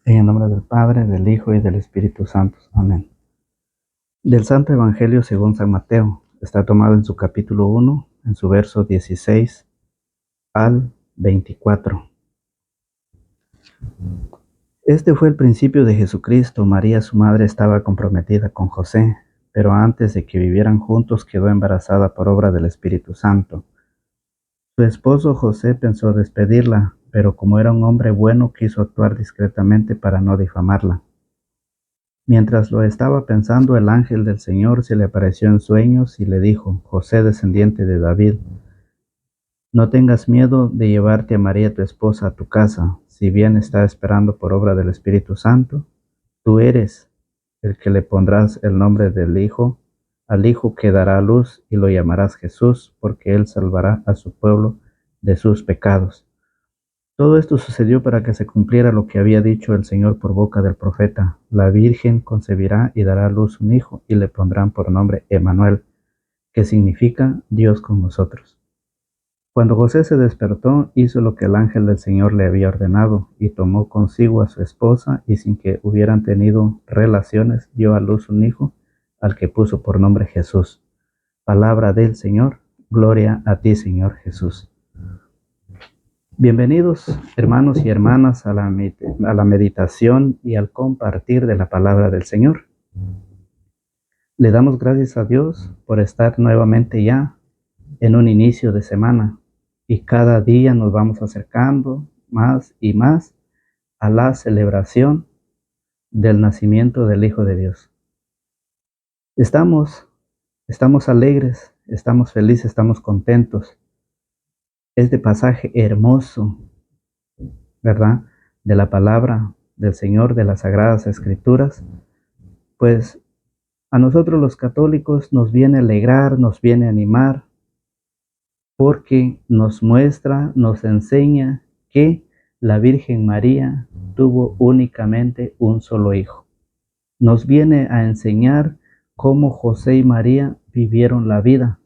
En el nombre del Padre, del Hijo y del Espíritu Santo. Amén. Del Santo Evangelio según San Mateo. Está tomado en su capítulo 1, en su verso 16 al 24. Este fue el principio de Jesucristo. María, su madre, estaba comprometida con José, pero antes de que vivieran juntos quedó embarazada por obra del Espíritu Santo. Su esposo José pensó despedirla, pero como era un hombre bueno, quiso actuar discretamente para no difamarla. Mientras lo estaba pensando, el ángel del Señor se le apareció en sueños y le dijo: José, descendiente de David, no tengas miedo de llevarte a María tu esposa a tu casa, si bien está esperando por obra del Espíritu Santo. Tú eres el que le pondrás el nombre al hijo que dará a luz, y lo llamarás Jesús, porque él salvará a su pueblo de sus pecados. Todo esto sucedió para que se cumpliera lo que había dicho el Señor por boca del profeta: la Virgen concebirá y dará a luz un hijo, y le pondrán por nombre Emmanuel, que significa Dios con nosotros. Cuando José se despertó, hizo lo que el ángel del Señor le había ordenado, y tomó consigo a su esposa, y sin que hubieran tenido relaciones, dio a luz un hijo, al que puso por nombre Jesús. Palabra del Señor. Gloria a ti, Señor Jesús. Bienvenidos, hermanos y hermanas, a la meditación y al compartir de la palabra del Señor. Le damos gracias a Dios por estar nuevamente ya en un inicio de semana, y cada día nos vamos acercando más y más a la celebración del nacimiento del Hijo de Dios. Estamos alegres, estamos felices, estamos contentos. Este pasaje hermoso, ¿verdad?, de la palabra del Señor, de las Sagradas Escrituras, pues a nosotros los católicos nos viene a alegrar, nos viene a animar, porque nos muestra, nos enseña que la Virgen María tuvo únicamente un solo hijo. Nos viene a enseñar cómo José y María vivieron la vida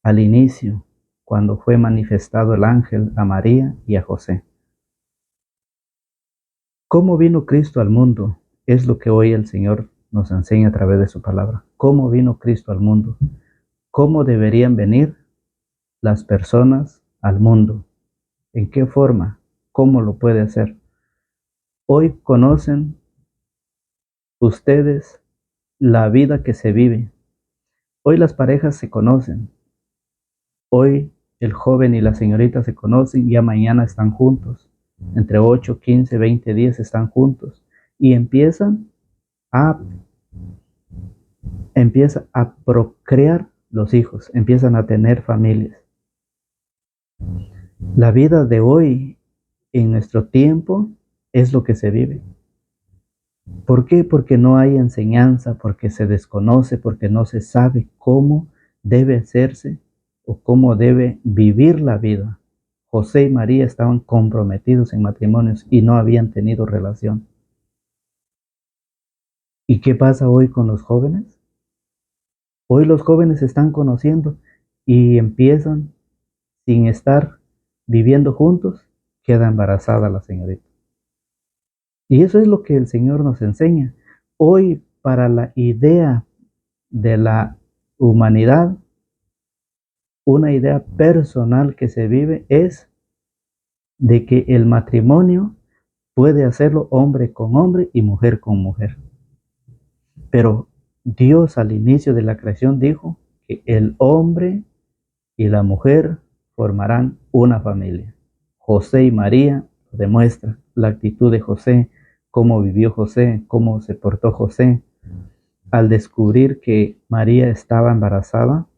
al inicio, cuando fue manifestado el ángel a María y a José. ¿Cómo vino Cristo al mundo? Es lo que hoy el Señor nos enseña a través de su palabra. ¿Cómo vino Cristo al mundo? ¿Cómo deberían venir las personas al mundo? ¿En qué forma? ¿Cómo lo puede hacer? Hoy conocen ustedes la vida que se vive. Hoy las parejas se conocen. Hoy el joven y la señorita se conocen, ya mañana están juntos. Entre 8, 15, 20 días están juntos. Y empieza a procrear los hijos, empiezan a tener familias. La vida de hoy, en nuestro tiempo, es lo que se vive. ¿Por qué? Porque no hay enseñanza, porque se desconoce, porque no se sabe cómo debe hacerse o cómo debe vivir la vida. José y María estaban comprometidos en matrimonios y no habían tenido relación. ¿Y qué pasa hoy con los jóvenes? Hoy los jóvenes se están conociendo y empiezan, sin estar viviendo juntos, queda embarazada la señorita. Y eso es lo que el Señor nos enseña. Hoy, para la idea de la humanidad, una idea personal que se vive es de que el matrimonio puede hacerlo hombre con hombre y mujer con mujer. Pero Dios al inicio de la creación dijo que el hombre y la mujer formarán una familia. José y María demuestran la actitud de José, cómo vivió José, cómo se portó José. Al descubrir que María estaba embarazada,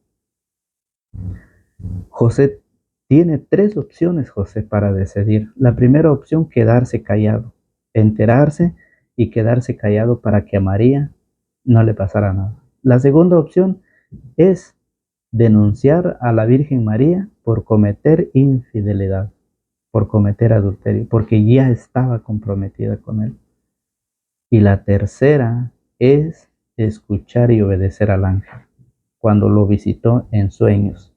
José tiene tres opciones, José, para decidir. La primera opción, quedarse callado, enterarse y quedarse callado para que a María no le pasara nada. La segunda opción es denunciar a la Virgen María por cometer infidelidad, por cometer adulterio, porque ya estaba comprometida con él. Y la tercera es escuchar y obedecer al ángel cuando lo visitó en sueños.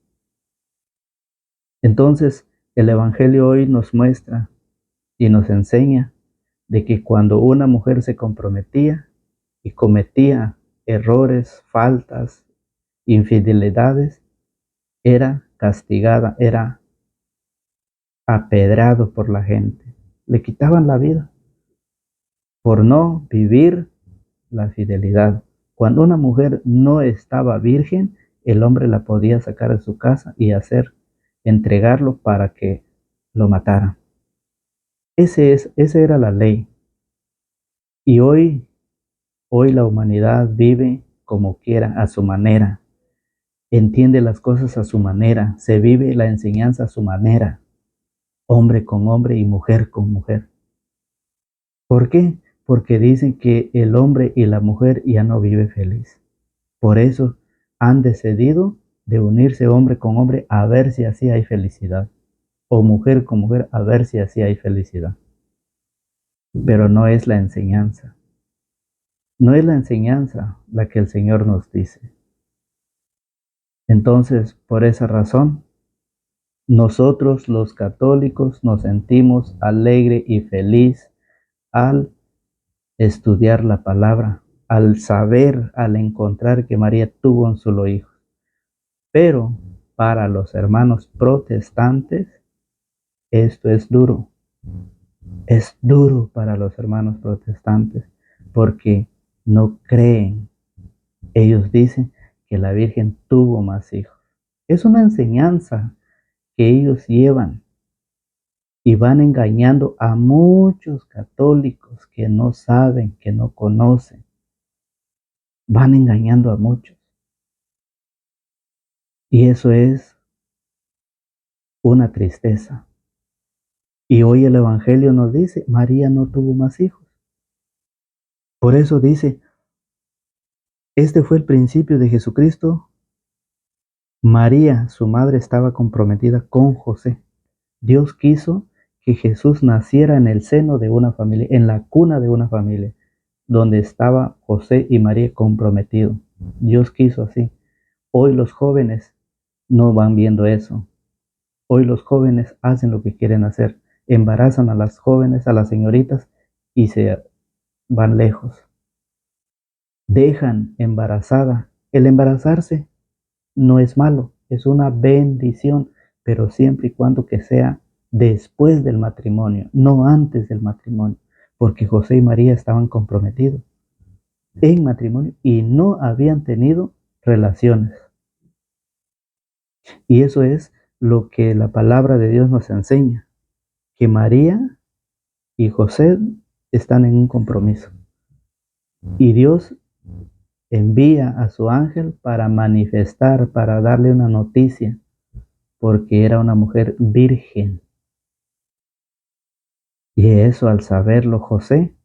Entonces, el Evangelio hoy nos muestra y nos enseña de que cuando una mujer se comprometía y cometía errores, faltas, infidelidades, era castigada, era apedrado por la gente. Le quitaban la vida por no vivir la fidelidad. Cuando una mujer no estaba virgen, el hombre la podía sacar de su casa y entregarlo para que lo matara. Esa era la ley. Y hoy la humanidad vive como quiera, a su manera. Entiende las cosas a su manera. Se vive la enseñanza a su manera. Hombre con hombre y mujer con mujer. ¿Por qué? Porque dicen que el hombre y la mujer ya no vive feliz. Por eso han decidido de unirse hombre con hombre a ver si así hay felicidad. O mujer con mujer a ver si así hay felicidad. Pero no es la enseñanza. No es la enseñanza la que el Señor nos dice. Entonces, por esa razón, nosotros los católicos nos sentimos alegre y feliz al estudiar la palabra, al saber, al encontrar que María tuvo un solo hijo. Pero para los hermanos protestantes, esto es duro. Es duro para los hermanos protestantes porque no creen. Ellos dicen que la Virgen tuvo más hijos. Es una enseñanza que ellos llevan y van engañando a muchos católicos que no saben, que no conocen. Van engañando a muchos. Y eso es una tristeza. Y hoy el Evangelio nos dice, María no tuvo más hijos. Por eso dice, este fue el principio de Jesucristo. María, su madre, estaba comprometida con José. Dios quiso que Jesús naciera en el seno de una familia, en la cuna de una familia, donde estaba José y María comprometidos. Dios quiso así. Hoy los jóvenes no van viendo eso. Hoy los jóvenes hacen lo que quieren hacer. Embarazan a las jóvenes, a las señoritas, y se van lejos. Dejan embarazada. El embarazarse no es malo, es una bendición, pero siempre y cuando que sea después del matrimonio, no antes del matrimonio, porque José y María estaban comprometidos en matrimonio y no habían tenido relaciones. Y eso es lo que la palabra de Dios nos enseña, que María y José están en un compromiso. Y Dios envía a su ángel para manifestar, para darle una noticia, porque era una mujer virgen. Y eso, al saberlo, José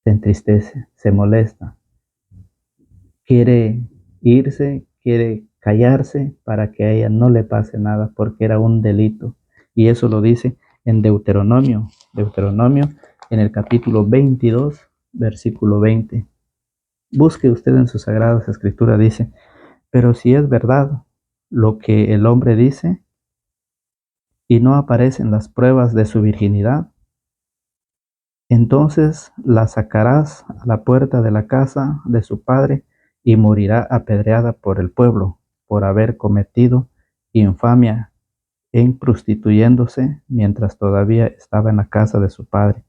se entristece, se molesta, quiere irse, quiere callarse para que a ella no le pase nada, porque era un delito. Y eso lo dice en Deuteronomio en el capítulo 22, versículo 20. Busque usted en sus sagradas escrituras, dice, pero si es verdad lo que el hombre dice y no aparecen las pruebas de su virginidad, entonces la sacarás a la puerta de la casa de su padre y morirá apedreada por el pueblo por haber cometido infamia en prostituyéndose mientras todavía estaba en la casa de su padre.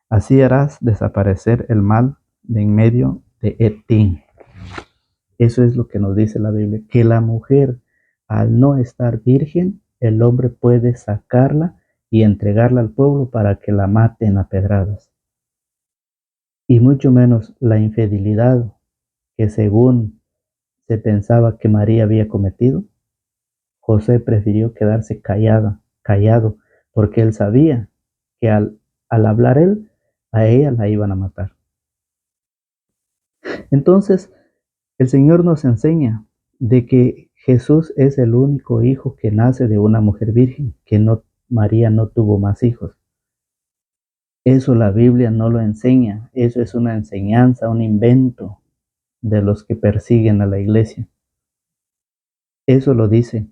Así harás desaparecer el mal de en medio de ti. Eso es lo que nos dice la Biblia, que la mujer, al no estar virgen, el hombre puede sacarla y entregarla al pueblo para que la maten a pedradas. Y mucho menos la infidelidad que según se pensaba que María había cometido. José prefirió quedarse callado, porque él sabía que al hablar él, a ella la iban a matar. Entonces, el Señor nos enseña de que Jesús es el único hijo que nace de una mujer virgen, que no, María no tuvo más hijos. Eso la Biblia no lo enseña, eso es una enseñanza, un invento de los que persiguen a la iglesia. Eso lo dice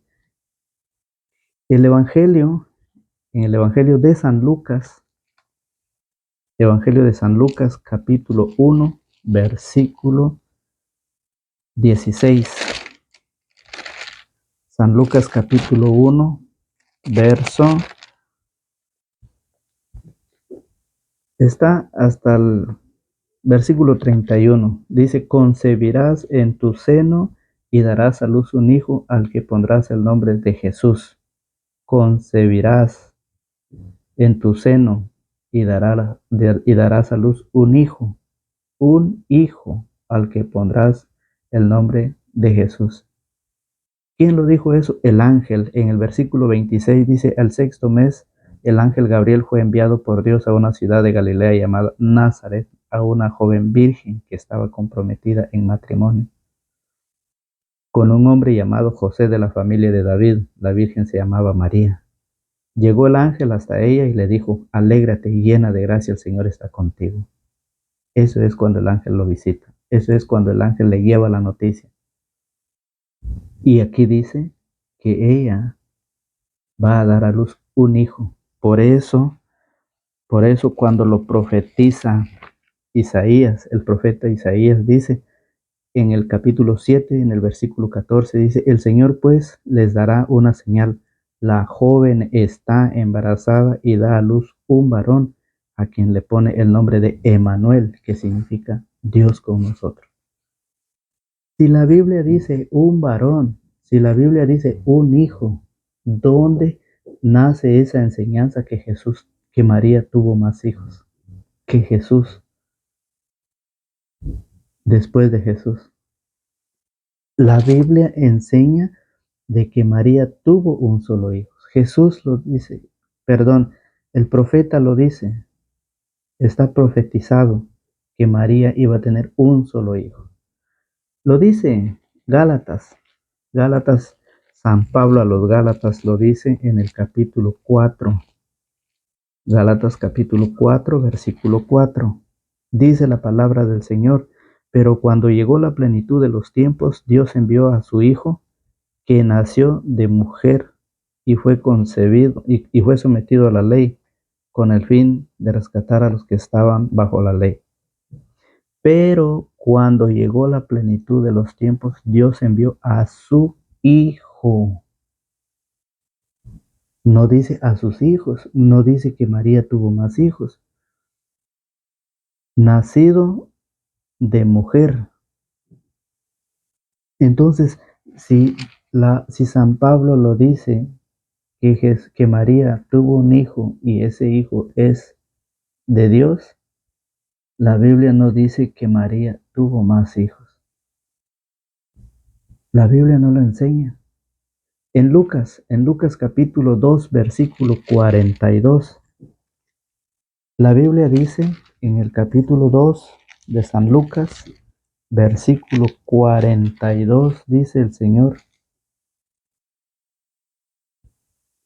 el Evangelio, en el Evangelio de San Lucas, Evangelio de San Lucas, capítulo 1, versículo 16. San Lucas, capítulo 1, verso. Está hasta el versículo 31. Dice, concebirás en tu seno y darás a luz un hijo al que pondrás el nombre de Jesús. Concebirás en tu seno y darás a luz un hijo al que pondrás el nombre de Jesús. ¿Quién lo dijo eso? El ángel. En el versículo 26 dice, al sexto mes, el ángel Gabriel fue enviado por Dios a una ciudad de Galilea llamada Nazaret, a una joven virgen que estaba comprometida en matrimonio con un hombre llamado José de la familia de David. La virgen se llamaba María. Llegó el ángel hasta ella y le dijo, alégrate llena de gracia, el Señor está contigo. Eso es cuando el ángel lo visita. Eso es cuando el ángel le lleva la noticia. Y aquí dice que ella va a dar a luz un hijo. Por eso cuando lo profetiza Isaías, el profeta Isaías dice en el capítulo 7, en el versículo 14, dice, el Señor pues les dará una señal. La joven está embarazada y da a luz un varón a quien le pone el nombre de Emanuel, que significa Dios con nosotros. Si la Biblia dice un varón, si la Biblia dice un hijo, ¿dónde nace esa enseñanza que María tuvo más hijos que Jesús después de Jesús? La Biblia enseña de que María tuvo un solo hijo. Jesús lo dice, el profeta lo dice, está profetizado que María iba a tener un solo hijo. Lo dice Gálatas, San Pablo a los Gálatas lo dice en el capítulo 4. Gálatas capítulo 4, versículo 4. Dice la palabra del Señor, pero cuando llegó la plenitud de los tiempos, Dios envió a su Hijo, que nació de mujer y fue concebido y fue sometido a la ley, con el fin de rescatar a los que estaban bajo la ley. Pero cuando llegó la plenitud de los tiempos, Dios envió a su Hijo. No dice a sus hijos, no dice que María tuvo más hijos. Nacido de mujer. Entonces, si San Pablo lo dice, que María tuvo un hijo y ese hijo es de Dios, la Biblia no dice que María tuvo más hijos. La Biblia no lo enseña. En Lucas capítulo 2, versículo 42, la Biblia dice en el capítulo 2 de San Lucas, versículo 42, dice el Señor,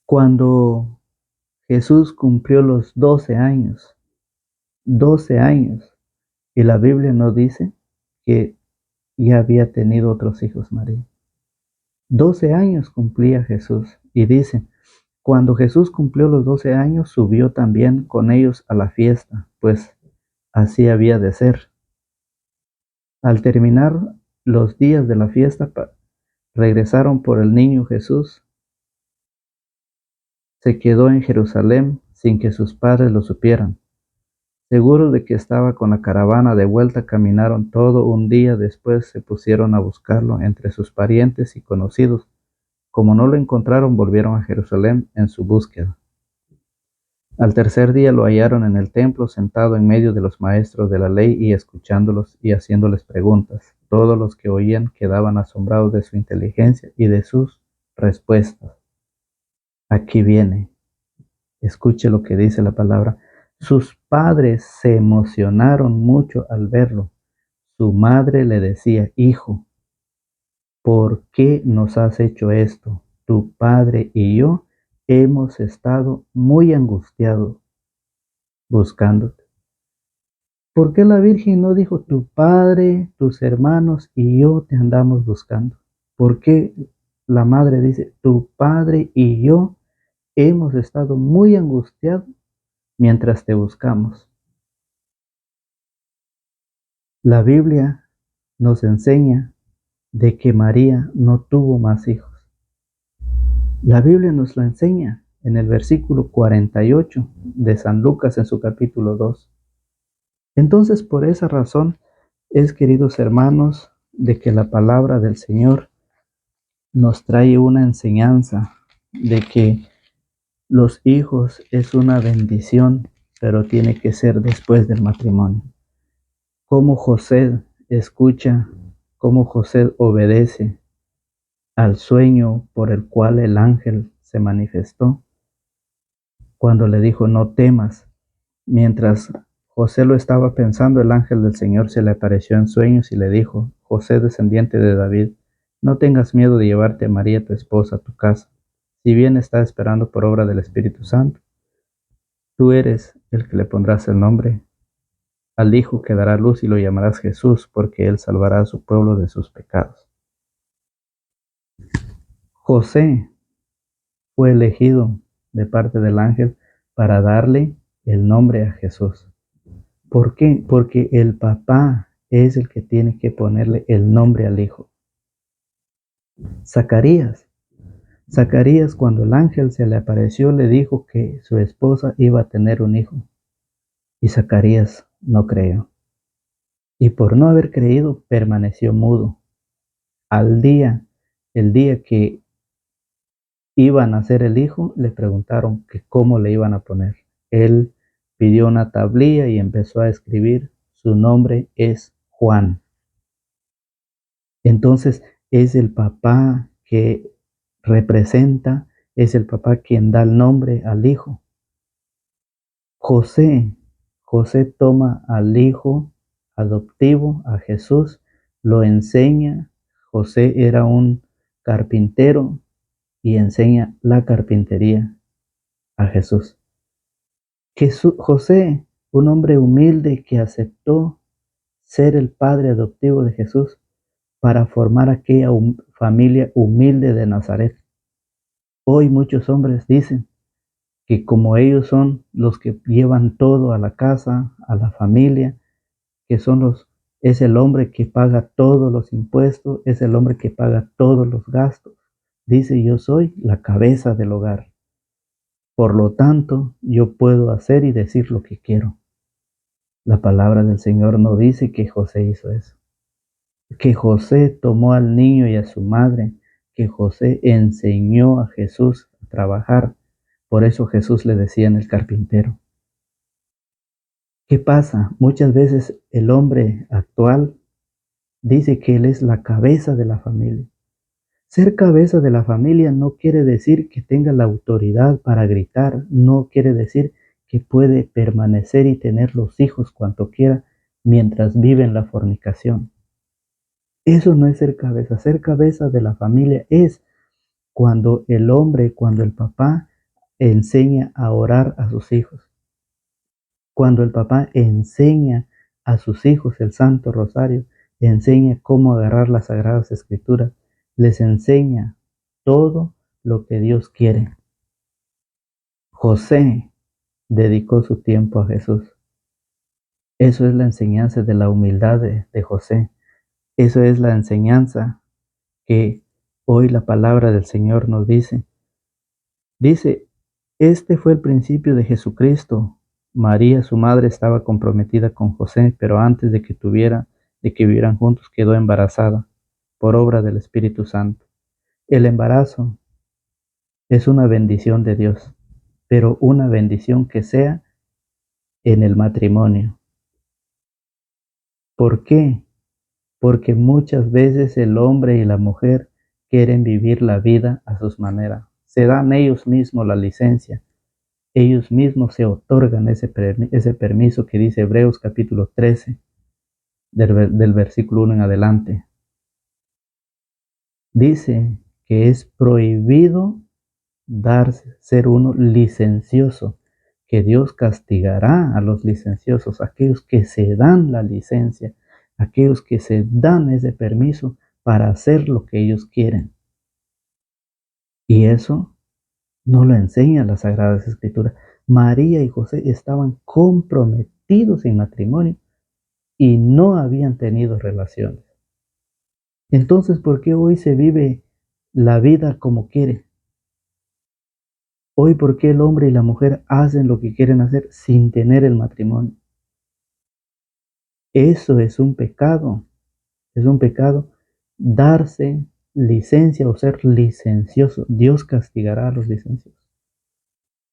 cuando Jesús cumplió los 12 años, y la Biblia no dice que ya había tenido otros hijos María. 12 años cumplía Jesús y dice, cuando Jesús cumplió los 12 años, subió también con ellos a la fiesta, pues así había de ser. Al terminar los días de la fiesta, regresaron por el niño Jesús. Se quedó en Jerusalén sin que sus padres lo supieran. Seguros de que estaba con la caravana de vuelta, caminaron todo un día. Después se pusieron a buscarlo entre sus parientes y conocidos. Como no lo encontraron, volvieron a Jerusalén en su búsqueda. Al tercer día lo hallaron en el templo, sentado en medio de los maestros de la ley y escuchándolos y haciéndoles preguntas. Todos los que oían quedaban asombrados de su inteligencia y de sus respuestas. Aquí viene. Escuche lo que dice la palabra. Sus padres se emocionaron mucho al verlo. Su madre le decía, hijo, ¿por qué nos has hecho esto? Tu padre y yo hemos estado muy angustiados buscándote. ¿Por qué la Virgen no dijo, tu padre, tus hermanos y yo te andamos buscando? ¿Por qué la madre dice, tu padre y yo hemos estado muy angustiados mientras te buscamos? La Biblia nos enseña de que María no tuvo más hijos. La Biblia nos lo enseña en el versículo 48 de San Lucas en su capítulo 2. Entonces, por esa razón es, queridos hermanos, de que la palabra del Señor nos trae una enseñanza de que los hijos es una bendición, pero tiene que ser después del matrimonio. Cómo José escucha, cómo José obedece al sueño por el cual el ángel se manifestó cuando le dijo no temas. Mientras José lo estaba pensando, el ángel del Señor se le apareció en sueños y le dijo: José, descendiente de David, no tengas miedo de llevarte a María, tu esposa, a tu casa, si bien está esperando por obra del Espíritu Santo. Tú eres el que le pondrás el nombre al Hijo que dará luz y lo llamarás Jesús, porque él salvará a su pueblo de sus pecados. José fue elegido de parte del ángel para darle el nombre a Jesús. ¿Por qué? Porque el papá es el que tiene que ponerle el nombre al hijo. Zacarías cuando el ángel se le apareció le dijo que su esposa iba a tener un hijo. Y Zacarías no creyó. Y por no haber creído permaneció mudo. El día que iba a nacer el hijo, le preguntaron que cómo le iban a poner. Él pidió una tablilla y empezó a escribir: su nombre es Juan. Entonces es el papá que representa, es el papá quien da el nombre al hijo. José toma al hijo adoptivo, a Jesús, lo enseña. José era un carpintero y enseña la carpintería a Jesús. José, un hombre humilde que aceptó ser el padre adoptivo de Jesús para formar aquella familia humilde de Nazaret. Hoy muchos hombres dicen que como ellos son los que llevan todo a la casa, a la familia, que es el hombre que paga todos los impuestos, es el hombre que paga todos los gastos. Dice: yo soy la cabeza del hogar. Por lo tanto, yo puedo hacer y decir lo que quiero. La palabra del Señor no dice que José hizo eso, que José tomó al niño y a su madre, que José enseñó a Jesús a trabajar. Por eso Jesús le decía en el carpintero. ¿Qué pasa? Muchas veces el hombre actual dice que él es la cabeza de la familia. Ser cabeza de la familia no quiere decir que tenga la autoridad para gritar, no quiere decir que puede permanecer y tener los hijos cuanto quiera mientras vive en la fornicación. Eso no es ser cabeza. Ser cabeza de la familia es cuando el papá enseña a orar a sus hijos, cuando el papá enseña a sus hijos el Santo Rosario, enseña cómo agarrar las Sagradas Escrituras, les enseña todo lo que Dios quiere. José dedicó su tiempo a Jesús. Eso es la enseñanza de la humildad de José. Eso es la enseñanza que hoy la palabra del Señor nos dice. Dice: este fue el principio de Jesucristo. María, su madre, estaba comprometida con José, pero antes de que vivieran juntos, quedó embarazada por obra del Espíritu Santo. El embarazo es una bendición de Dios, pero una bendición que sea en el matrimonio. ¿Por qué? Porque muchas veces el hombre y la mujer quieren vivir la vida a sus maneras. Se dan ellos mismos la licencia. Ellos mismos se otorgan ese permiso que dice Hebreos capítulo 13, del versículo 1 en adelante. Dice que es prohibido ser uno licencioso, que Dios castigará a los licenciosos, aquellos que se dan la licencia, aquellos que se dan ese permiso para hacer lo que ellos quieren. Y eso no lo enseña las Sagradas Escrituras. María y José estaban comprometidos en matrimonio y no habían tenido relaciones. Entonces, ¿por qué hoy se vive la vida como quiere? Hoy, ¿por qué el hombre y la mujer hacen lo que quieren hacer sin tener el matrimonio? Eso es un pecado darse licencia o ser licencioso. Dios castigará a los licenciosos.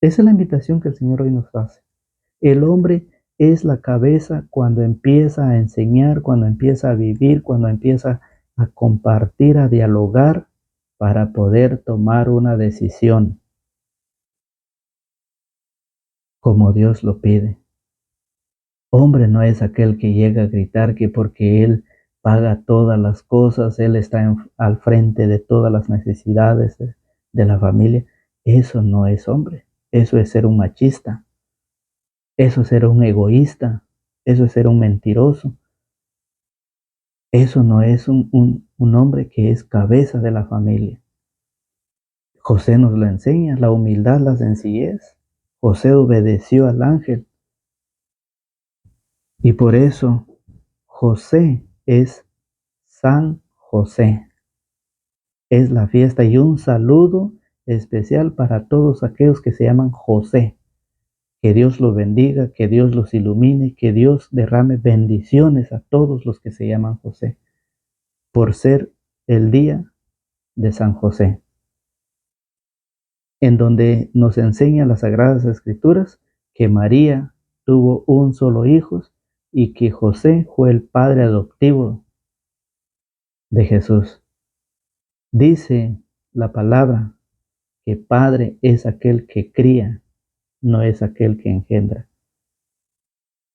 Esa es la invitación que el Señor hoy nos hace. El hombre es la cabeza cuando empieza a enseñar, cuando empieza a vivir, cuando empieza a compartir, a dialogar para poder tomar una decisión como Dios lo pide. Hombre no es aquel que llega a gritar que porque él paga todas las cosas, él está al frente de todas las necesidades de la familia. Eso no es hombre, eso es ser un machista, eso es ser un egoísta, eso es ser un mentiroso. Eso no es un hombre que es cabeza de la familia. José nos lo enseña, la humildad, la sencillez. José obedeció al ángel y por eso José es San José. Es la fiesta y un saludo especial para todos aquellos que se llaman José. Que Dios los bendiga, que Dios los ilumine, que Dios derrame bendiciones a todos los que se llaman José, por ser el día de San José, en donde nos enseña las Sagradas Escrituras que María tuvo un solo hijo y que José fue el padre adoptivo de Jesús. Dice la palabra que padre es aquel que cría, no es aquel que engendra.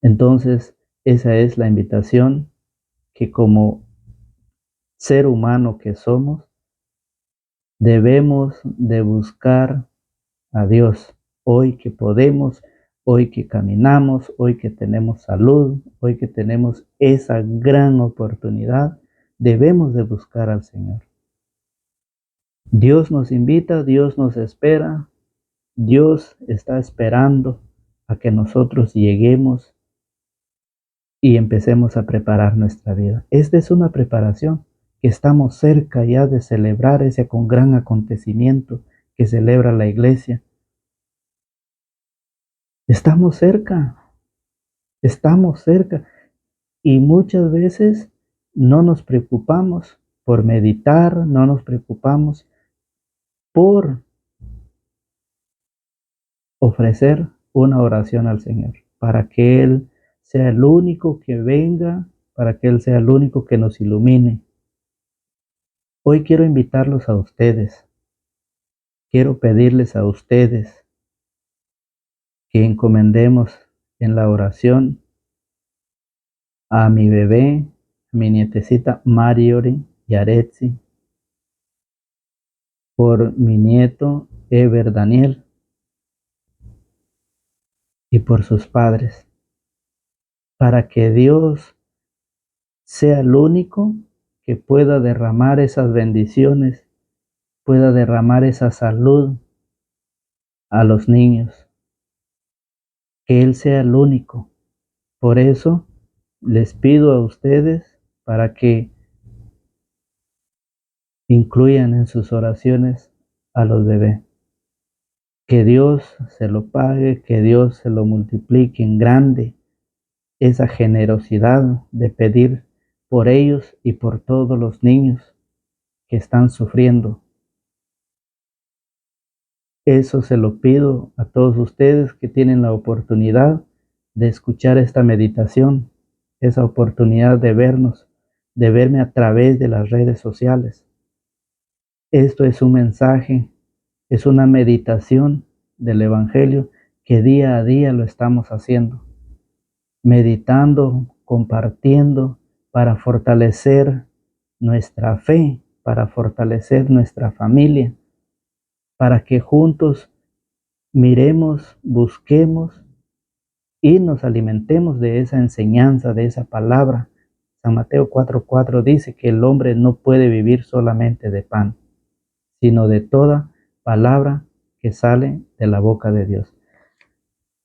Entonces, esa es la invitación que como ser humano que somos, debemos de buscar a Dios hoy que podemos, hoy que caminamos, hoy que tenemos salud, hoy que tenemos esa gran oportunidad, debemos de buscar al Señor. Dios nos invita, Dios nos espera, Dios está esperando a que nosotros lleguemos y empecemos a preparar nuestra vida. Esta es una preparación que estamos cerca ya de celebrar ese con gran acontecimiento que celebra la iglesia. Estamos cerca y muchas veces no nos preocupamos por meditar, no nos preocupamos por ofrecer una oración al Señor, para que Él sea el único que venga, para que Él sea el único que nos ilumine. Hoy quiero invitarlos a ustedes, quiero pedirles a ustedes que encomendemos en la oración a mi bebé, a mi nietecita Marjorie Yaretsi, por mi nieto Ever Daniel y por sus padres, para que Dios sea el único que pueda derramar esas bendiciones, pueda derramar esa salud a los niños, que Él sea el único. Por eso les pido a ustedes para que incluyan en sus oraciones a los bebés. Que Dios se lo pague, que Dios se lo multiplique en grande, esa generosidad de pedir por ellos y por todos los niños que están sufriendo. Eso se lo pido a todos ustedes que tienen la oportunidad de escuchar esta meditación, esa oportunidad de vernos, de verme a través de las redes sociales. Esto es un mensaje, es una meditación del Evangelio que día a día lo estamos haciendo, meditando, compartiendo para fortalecer nuestra fe, para fortalecer nuestra familia, para que juntos miremos, busquemos y nos alimentemos de esa enseñanza, de esa palabra. San Mateo 4:4 dice que el hombre no puede vivir solamente de pan, sino de toda palabra que sale de la boca de Dios.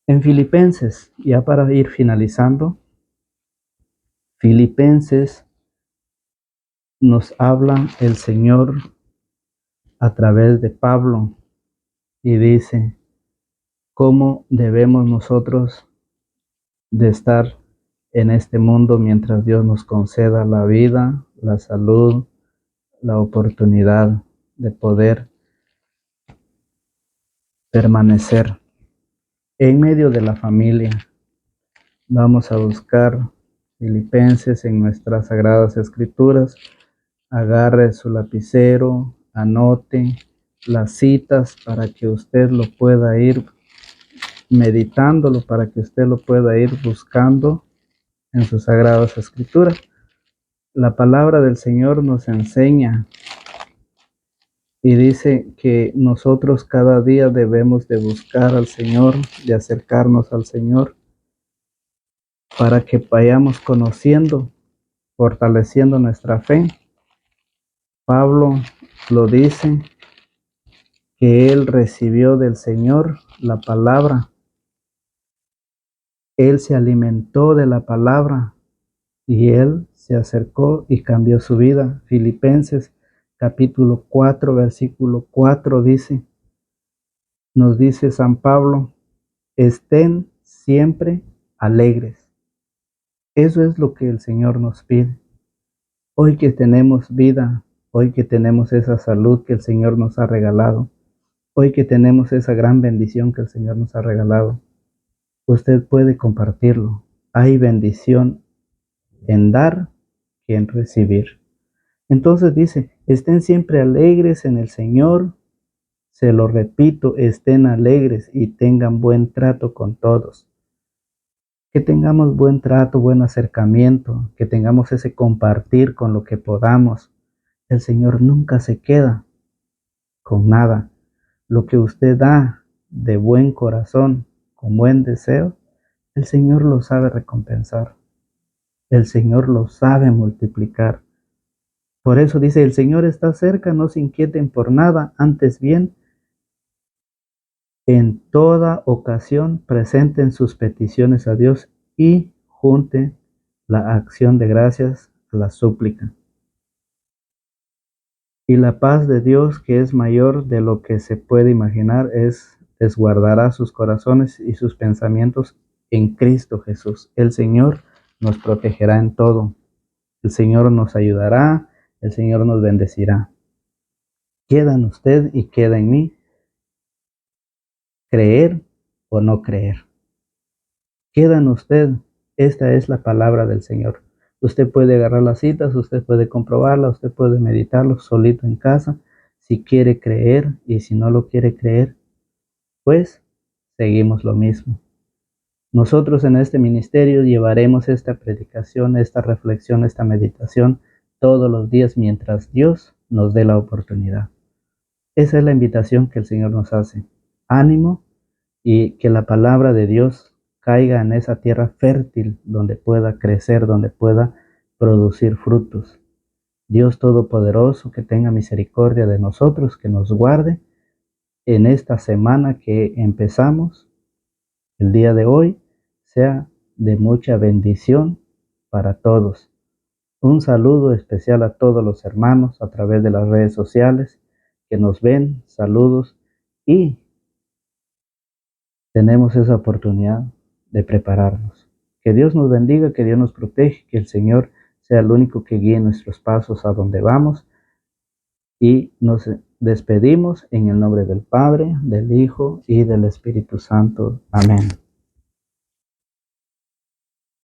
En Filipenses, ya para ir finalizando, Filipenses nos habla el Señor a través de Pablo y dice cómo debemos nosotros de estar en este mundo mientras Dios nos conceda la vida, la salud, la oportunidad de poder permanecer en medio de la familia. Vamos a buscar Filipenses en nuestras sagradas escrituras. Agarre su lapicero, anote las citas para que usted lo pueda ir meditándolo, para que usted lo pueda ir buscando en sus sagradas escrituras. La palabra del Señor nos enseña y dice que nosotros cada día debemos de buscar al Señor, de acercarnos al Señor, para que vayamos conociendo, fortaleciendo nuestra fe. Pablo lo dice, que él recibió del Señor la palabra. Él se alimentó de la palabra y él se acercó y cambió su vida. Filipenses capítulo 4, versículo 4 nos dice San Pablo, estén siempre alegres. Eso es lo que el Señor nos pide. Hoy que tenemos vida, hoy que tenemos esa salud que el Señor nos ha regalado, hoy que tenemos esa gran bendición que el Señor nos ha regalado, usted puede compartirlo. Hay bendición en dar que en recibir. Entonces dice, estén siempre alegres en el Señor. Se lo repito, estén alegres y tengan buen trato con todos. Que tengamos buen trato, buen acercamiento, que tengamos ese compartir con lo que podamos. El Señor nunca se queda con nada. Lo que usted da de buen corazón, con buen deseo, el Señor lo sabe recompensar. El Señor lo sabe multiplicar. Por eso dice, el Señor está cerca, no se inquieten por nada, antes bien, en toda ocasión presenten sus peticiones a Dios y junten la acción de gracias a la súplica. Y la paz de Dios, que es mayor de lo que se puede imaginar, resguardará sus corazones y sus pensamientos en Cristo Jesús. El Señor nos protegerá en todo. El Señor nos ayudará, el Señor nos bendecirá. Queda en usted y queda en mí creer o no creer. Queda en usted. Esta es la palabra del Señor. Usted puede agarrar las citas, usted puede comprobarla, usted puede meditarlo solito en casa, si quiere creer, y si no lo quiere creer, pues seguimos lo mismo. Nosotros en este ministerio llevaremos esta predicación, esta reflexión, esta meditación todos los días mientras Dios nos dé la oportunidad. Esa es la invitación que el Señor nos hace. Ánimo y que la palabra de Dios caiga en esa tierra fértil donde pueda crecer, donde pueda producir frutos. Dios Todopoderoso, que tenga misericordia de nosotros, que nos guarde en esta semana que empezamos. El día de hoy sea de mucha bendición para todos. Un saludo especial a todos los hermanos a través de las redes sociales que nos ven. Saludos y tenemos esa oportunidad de prepararnos. Que Dios nos bendiga, que Dios nos protege, que el Señor sea el único que guíe nuestros pasos a donde vamos. Y nos despedimos en el nombre del Padre, del Hijo y del Espíritu Santo. Amén.